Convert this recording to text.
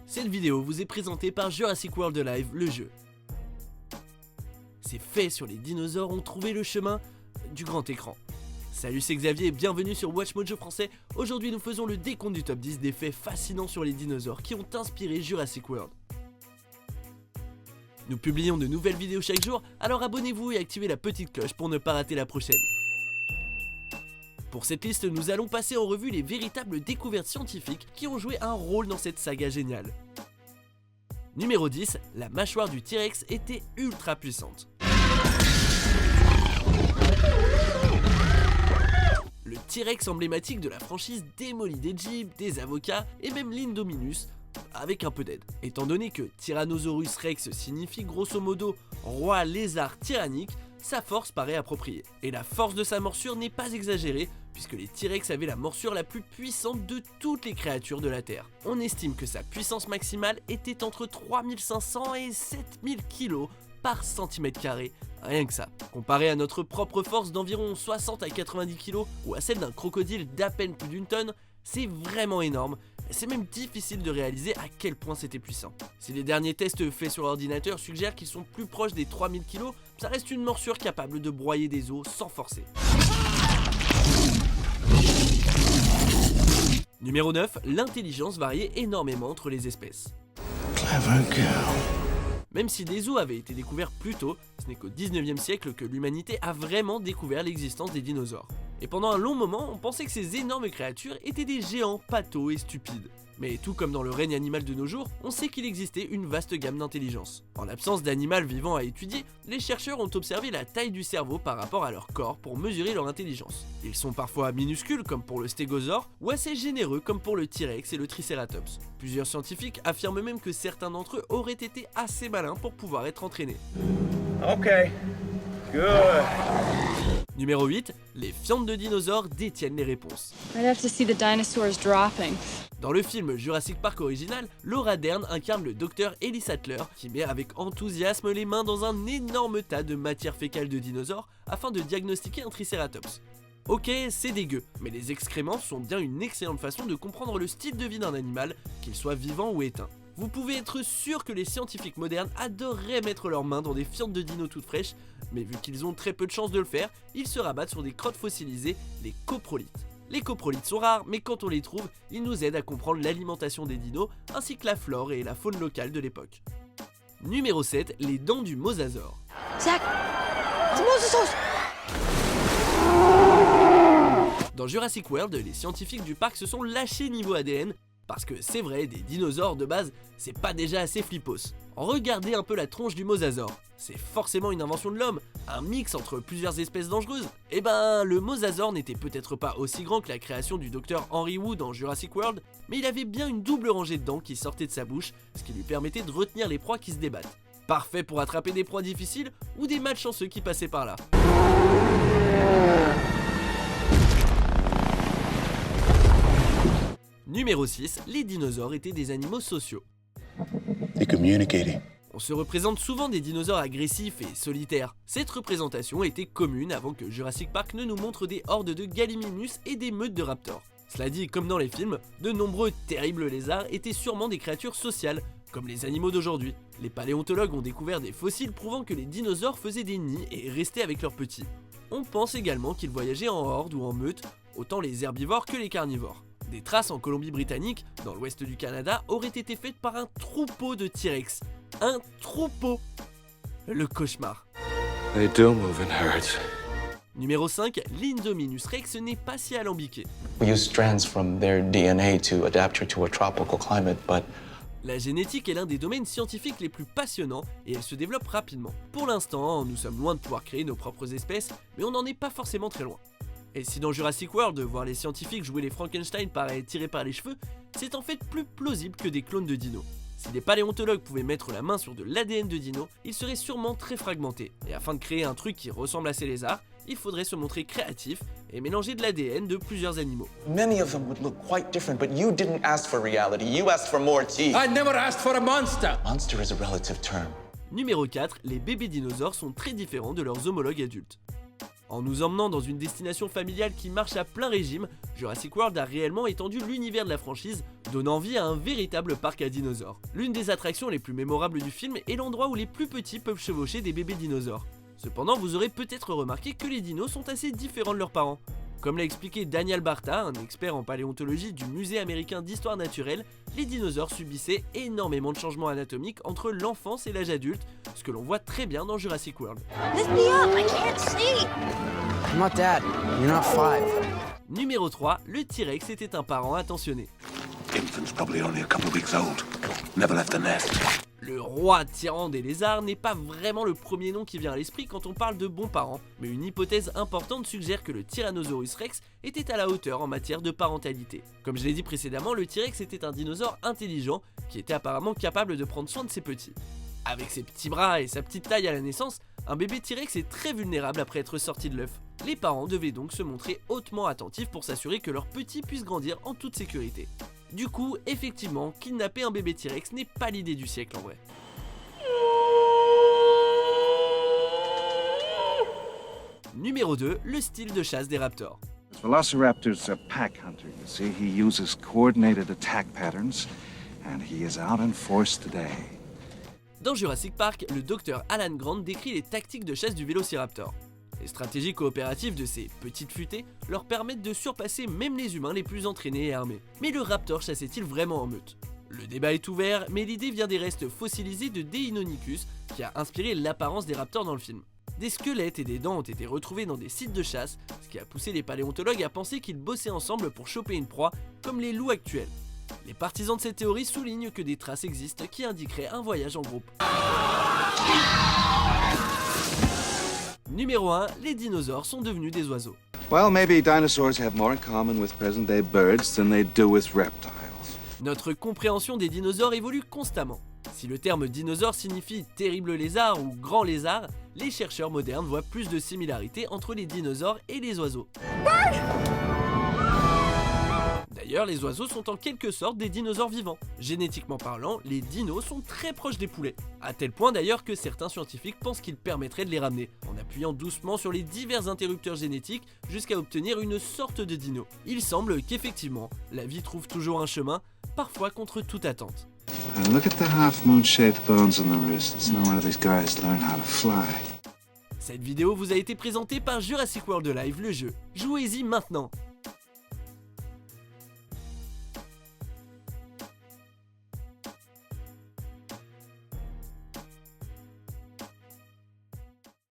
Cette vidéo vous est présentée par Jurassic World Live, le jeu. Ces faits sur les dinosaures ont trouvé le chemin du grand écran. Salut, c'est Xavier et bienvenue sur WatchMojo français. Aujourd'hui nous faisons le décompte du top 10 des faits fascinants sur les dinosaures qui ont inspiré Jurassic World. Nous publions de nouvelles vidéos chaque jour, alors abonnez-vous et activez la petite cloche pour ne pas rater la prochaine. Pour cette liste, nous allons passer en revue les véritables découvertes scientifiques qui ont joué un rôle dans cette saga géniale. Numéro 10, la mâchoire du T-Rex était ultra puissante. Le T-Rex emblématique de la franchise démolit des jeeps, des avocats et même l'Indominus avec un peu d'aide. Étant donné que Tyrannosaurus Rex signifie grosso modo roi lézard tyrannique, sa force paraît appropriée. Et la force de sa morsure n'est pas exagérée, puisque les T-Rex avaient la morsure la plus puissante de toutes les créatures de la Terre. On estime que sa puissance maximale était entre 3500 et 7000 kg par centimètre carré, rien que ça. Comparé à notre propre force d'environ 60 à 90 kg ou à celle d'un crocodile d'à peine plus d'une tonne, c'est vraiment énorme. C'est même difficile de réaliser à quel point c'était puissant. Si les derniers tests faits sur l'ordinateur suggèrent qu'ils sont plus proches des 3000 kg, ça reste une morsure capable de broyer des os sans forcer. Numéro 9, l'intelligence variait énormément entre les espèces. Même si des os avaient été découverts plus tôt, ce n'est qu'au 19e siècle que l'humanité a vraiment découvert l'existence des dinosaures. Et pendant un long moment, on pensait que ces énormes créatures étaient des géants patos et stupides. Mais tout comme dans le règne animal de nos jours, on sait qu'il existait une vaste gamme d'intelligence. En l'absence d'animal vivant à étudier, les chercheurs ont observé la taille du cerveau par rapport à leur corps pour mesurer leur intelligence. Ils sont parfois minuscules comme pour le stégosaure, ou assez généreux comme pour le T-Rex et le Triceratops. Plusieurs scientifiques affirment même que certains d'entre eux auraient été assez malins pour pouvoir être entraînés. Ok, good. Numéro 8, les fientes de dinosaures détiennent les réponses. I'd have to see the dinosaurs dropping. Dans le film Jurassic Park original, Laura Dern incarne le docteur Ellis Sattler qui met avec enthousiasme les mains dans un énorme tas de matière fécale de dinosaures afin de diagnostiquer un Triceratops. Ok, c'est dégueu, mais les excréments sont bien une excellente façon de comprendre le style de vie d'un animal, qu'il soit vivant ou éteint. Vous pouvez être sûr que les scientifiques modernes adoreraient mettre leurs mains dans des fientes de dinos toutes fraîches, mais vu qu'ils ont très peu de chances de le faire, ils se rabattent sur des crottes fossilisées, les coprolites. Les coprolites sont rares, mais quand on les trouve, ils nous aident à comprendre l'alimentation des dinos, ainsi que la flore et la faune locale de l'époque. Numéro 7, les dents du mosasaure. Zach, it's a mosasaurus! Dans Jurassic World, les scientifiques du parc se sont lâchés niveau ADN, parce que c'est vrai, des dinosaures de base, c'est pas déjà assez flippos. Regardez un peu la tronche du mosasaure, c'est forcément une invention de l'homme, un mix entre plusieurs espèces dangereuses. Et ben, le mosasaure n'était peut-être pas aussi grand que la création du docteur Henry Wu dans Jurassic World, mais il avait bien une double rangée de dents qui sortaient de sa bouche, ce qui lui permettait de retenir les proies qui se débattent. Parfait pour attraper des proies difficiles ou des malchanceux qui passaient par là. Numéro 6, les dinosaures étaient des animaux sociaux. On se représente souvent des dinosaures agressifs et solitaires. Cette représentation était commune avant que Jurassic Park ne nous montre des hordes de Gallimimus et des meutes de raptors. Cela dit, comme dans les films, de nombreux terribles lézards étaient sûrement des créatures sociales, comme les animaux d'aujourd'hui. Les paléontologues ont découvert des fossiles prouvant que les dinosaures faisaient des nids et restaient avec leurs petits. On pense également qu'ils voyageaient en horde ou en meute, autant les herbivores que les carnivores. Des traces en Colombie-Britannique, dans l'ouest du Canada, auraient été faites par un troupeau de T-Rex. Un troupeau! Le cauchemar. They do move in herds. Numéro 5, l'Indominus Rex n'est pas si alambiqué. We use strands from their DNA to adapt her to a tropical climate, but la génétique est l'un des domaines scientifiques les plus passionnants et elle se développe rapidement. Pour l'instant, nous sommes loin de pouvoir créer nos propres espèces, mais on n'en est pas forcément très loin. Et si dans Jurassic World, voir les scientifiques jouer les Frankenstein paraît tiré par les cheveux, c'est en fait plus plausible que des clones de dinos. Si des paléontologues pouvaient mettre la main sur de l'ADN de dinos, il serait sûrement très fragmenté. Et afin de créer un truc qui ressemble à ces lézards, il faudrait se montrer créatif et mélanger de l'ADN de plusieurs animaux. many of them would look quite different, but you didn't ask for reality. You asked for more teeth. I never asked for a monster. Monster is a relative term. Numéro 4, les bébés dinosaures sont très différents de leurs homologues adultes. En nous emmenant dans une destination familiale qui marche à plein régime, Jurassic World a réellement étendu l'univers de la franchise, donnant vie à un véritable parc à dinosaures. L'une des attractions les plus mémorables du film est l'endroit où les plus petits peuvent chevaucher des bébés dinosaures. Cependant, vous aurez peut-être remarqué que les dinos sont assez différents de leurs parents. Comme l'a expliqué Daniel Barta, un expert en paléontologie du Musée américain d'histoire naturelle, les dinosaures subissaient énormément de changements anatomiques entre l'enfance et l'âge adulte, ce que l'on voit très bien dans Jurassic World. Lift me up, I can't see. I'm not dad. You're not 5. Numéro 3, le T-Rex était un parent attentionné. Infant's probably only a couple of weeks old. Never left the nest. Le roi tyran des lézards n'est pas vraiment le premier nom qui vient à l'esprit quand on parle de bons parents, mais une hypothèse importante suggère que le Tyrannosaurus Rex était à la hauteur en matière de parentalité. Comme je l'ai dit précédemment, le T-Rex était un dinosaure intelligent qui était apparemment capable de prendre soin de ses petits. Avec ses petits bras et sa petite taille à la naissance, un bébé T-Rex est très vulnérable après être sorti de l'œuf. Les parents devaient donc se montrer hautement attentifs pour s'assurer que leur petit puisse grandir en toute sécurité. Du coup, effectivement, kidnapper un bébé T-Rex n'est pas l'idée du siècle en vrai. Numéro 2, le style de chasse des raptors. Velociraptor's a pack hunter, you see. He uses coordinated attack patterns, and he is out in force today. Dans Jurassic Park, le docteur Alan Grant décrit les tactiques de chasse du Vélociraptor. Les stratégies coopératives de ces petites futées leur permettent de surpasser même les humains les plus entraînés et armés. Mais le raptor chassait-il vraiment en meute? Le débat est ouvert, mais l'idée vient des restes fossilisés de Deinonychus qui a inspiré l'apparence des raptors dans le film. Des squelettes et des dents ont été retrouvés dans des sites de chasse, ce qui a poussé les paléontologues à penser qu'ils bossaient ensemble pour choper une proie, comme les loups actuels. Les partisans de cette théorie soulignent que des traces existent qui indiqueraient un voyage en groupe. Numéro 1, les dinosaures sont devenus des oiseaux. Well, maybe dinosaurs have more in common with present-day birds than they do with reptiles. Notre compréhension des dinosaures évolue constamment. Si le terme dinosaure signifie terrible lézard ou grand lézard, les chercheurs modernes voient plus de similarités entre les dinosaures et les oiseaux. D'ailleurs, les oiseaux sont en quelque sorte des dinosaures vivants. Génétiquement parlant, les dinos sont très proches des poulets. À tel point d'ailleurs que certains scientifiques pensent qu'ils permettraient de les ramener, en appuyant doucement sur les divers interrupteurs génétiques jusqu'à obtenir une sorte de dino. Il semble qu'effectivement, la vie trouve toujours un chemin, parfois contre toute attente. And look at the half-moon-shaped bones on the wrist. It's no wonder these guys learn how to fly. Cette vidéo vous a été présentée par Jurassic World Live, le jeu. Jouez-y maintenant!